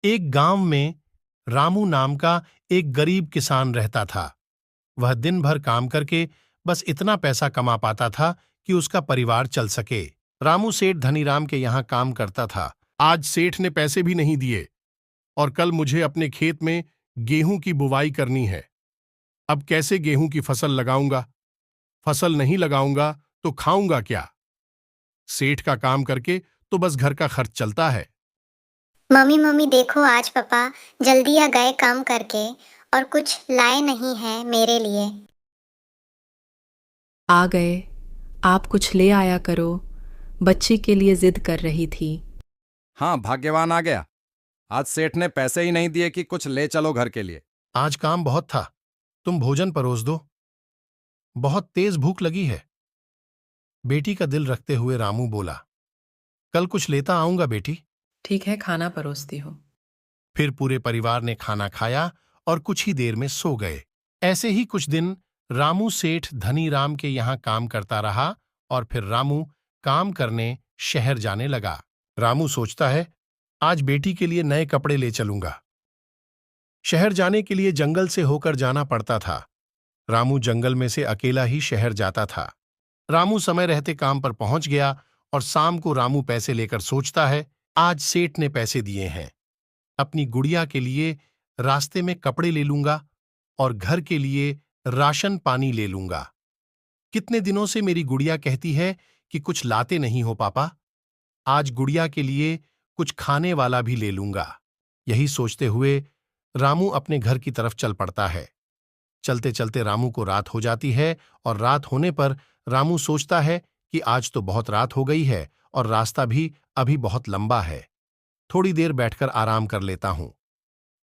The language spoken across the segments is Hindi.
एक गांव में रामू नाम का एक गरीब किसान रहता था। वह दिन भर काम करके बस इतना पैसा कमा पाता था कि उसका परिवार चल सके। रामू सेठ धनीराम के यहाँ काम करता था। आज सेठ ने पैसे भी नहीं दिए और कल मुझे अपने खेत में गेहूं की बुवाई करनी है। अब कैसे गेहूं की फसल लगाऊंगा? फसल नहीं लगाऊंगा तो खाऊंगा क्या? सेठ का काम करके तो बस घर का खर्च चलता है। मम्मी मम्मी देखो, आज पापा जल्दी आ गए काम करके और कुछ लाए नहीं है मेरे लिए। आ गए। आप कुछ ले आया करो। बच्ची के लिए जिद कर रही थी। हाँ, भाग्यवान आ गया। आज सेठ ने पैसे ही नहीं दिए कि कुछ ले चलो घर के लिए। आज काम बहुत था, तुम भोजन परोस दो, बहुत तेज भूख लगी है। बेटी का दिल रखते हुए रामू बोला, कल कुछ लेता आऊंगा बेटी। ठीक है, खाना परोसती हूँ। फिर पूरे परिवार ने खाना खाया और कुछ ही देर में सो गए। ऐसे ही कुछ दिन रामू सेठ धनीराम के यहाँ काम करता रहा और फिर रामू काम करने शहर जाने लगा। रामू सोचता है, आज बेटी के लिए नए कपड़े ले चलूंगा। शहर जाने के लिए जंगल से होकर जाना पड़ता था। रामू जंगल में से अकेला ही शहर जाता था। रामू समय रहते काम पर पहुंच गया और शाम को रामू पैसे लेकर सोचता है, आज सेठ ने पैसे दिए हैं, अपनी गुड़िया के लिए रास्ते में कपड़े ले लूंगा और घर के लिए राशन पानी ले लूंगा। कितने दिनों से मेरी गुड़िया कहती है कि कुछ लाते नहीं हो पापा, आज गुड़िया के लिए कुछ खाने वाला भी ले लूंगा। यही सोचते हुए रामू अपने घर की तरफ चल पड़ता है। चलते चलते रामू को रात हो जाती है और रात होने पर रामू सोचता है कि आज तो बहुत रात हो गई है और रास्ता भी अभी बहुत लंबा है, थोड़ी देर बैठकर आराम कर लेता हूं।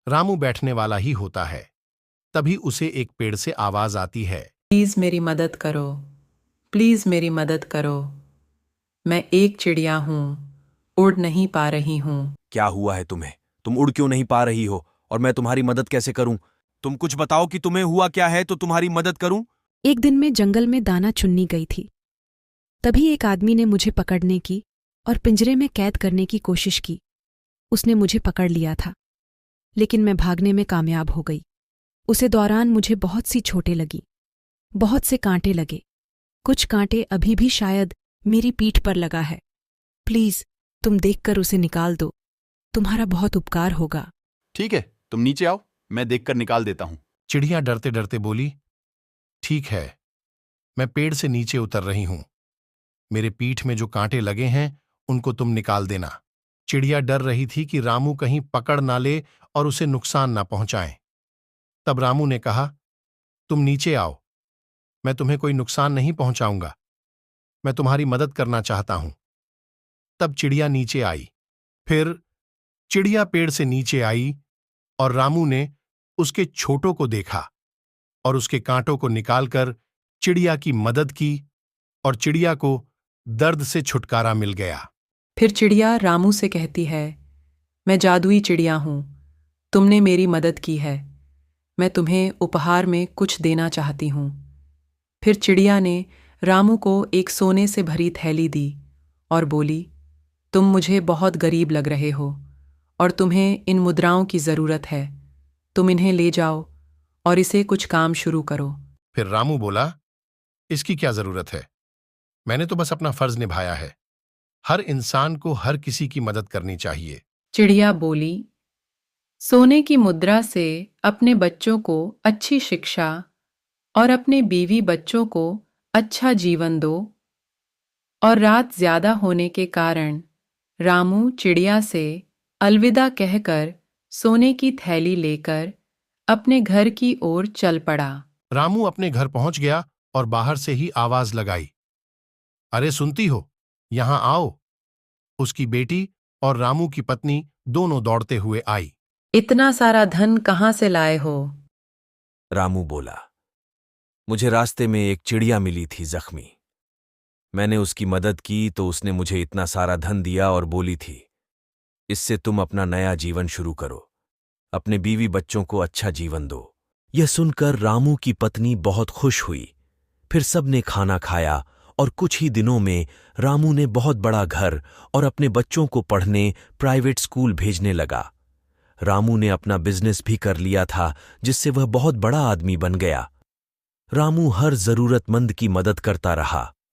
रामू बैठने वाला ही होता है, तभी उसे एक पेड़ से आवाज आती है, प्लीज़ मेरी मदद करो, प्लीज़ मेरी मदद करो। मैं एक चिड़िया हूँ, उड़ नहीं पा रही हूँ। क्या हुआ है तुम्हें? तुम उड़ क्यों नहीं पा रही हो और मैं तुम्हारी मदद कैसे करूं? तुम कुछ बताओ कि तुम्हें हुआ क्या है तो तुम्हारी मदद करूं। एक दिन मैं जंगल में दाना चुननी गई थी। तभी एक आदमी ने मुझे पकड़ने की और पिंजरे में कैद करने की कोशिश की। उसने मुझे पकड़ लिया था, लेकिन मैं भागने में कामयाब हो गई। उसे दौरान मुझे बहुत सी चोटें लगी, बहुत से कांटे लगे। कुछ कांटे अभी भी शायद मेरी पीठ पर लगा है। प्लीज तुम देखकर उसे निकाल दो, तुम्हारा बहुत उपकार होगा। ठीक है, तुम नीचे आओ, मैं देखकर निकाल देता हूं। चिड़िया डरते डरते बोली, ठीक है, मैं पेड़ से नीचे उतर रही हूं, मेरे पीठ में जो कांटे लगे हैं उनको तुम निकाल देना। चिड़िया डर रही थी कि रामू कहीं पकड़ ना ले और उसे नुकसान ना पहुंचाए। तब रामू ने कहा, तुम नीचे आओ, मैं तुम्हें कोई नुकसान नहीं पहुंचाऊंगा, मैं तुम्हारी मदद करना चाहता हूं। तब चिड़िया नीचे आई। फिर चिड़िया पेड़ से नीचे आई और रामू ने उसके छोटों को देखा और उसके कांटों को निकालकर चिड़िया की मदद की और चिड़िया को दर्द से छुटकारा मिल गया। फिर चिड़िया रामू से कहती है, मैं जादुई चिड़िया हूँ, तुमने मेरी मदद की है, मैं तुम्हें उपहार में कुछ देना चाहती हूँ। फिर चिड़िया ने रामू को एक सोने से भरी थैली दी और बोली, तुम मुझे बहुत गरीब लग रहे हो और तुम्हें इन मुद्राओं की ज़रूरत है, तुम इन्हें ले जाओ और इसे कुछ काम शुरू करो। फिर रामू बोला, इसकी क्या जरूरत है, मैंने तो बस अपना फर्ज निभाया है, हर इंसान को हर किसी की मदद करनी चाहिए। चिड़िया बोली, सोने की मुद्रा से अपने बच्चों को अच्छी शिक्षा और अपने बीवी बच्चों को अच्छा जीवन दो। और रात ज्यादा होने के कारण रामू चिड़िया से अलविदा कहकर सोने की थैली लेकर अपने घर की ओर चल पड़ा। रामू अपने घर पहुंच गया और बाहर से ही आवाज लगाई, अरे सुनती हो, यहां आओ। उसकी बेटी और रामू की पत्नी दोनों दौड़ते हुए आई। इतना सारा धन कहाँ से लाए हो? रामू बोला, मुझे रास्ते में एक चिड़िया मिली थी जख्मी। मैंने उसकी मदद की तो उसने मुझे इतना सारा धन दिया और बोली थी, इससे तुम अपना नया जीवन शुरू करो, अपने बीवी बच्चों को अच्छा जीवन दो। यह सुनकर रामू की पत्नी बहुत खुश हुई। फिर सबने खाना खाया और कुछ ही दिनों में रामू ने बहुत बड़ा घर और अपने बच्चों को पढ़ने प्राइवेट स्कूल भेजने लगा। रामू ने अपना बिजनेस भी कर लिया था, जिससे वह बहुत बड़ा आदमी बन गया। रामू हर जरूरतमंद की मदद करता रहा।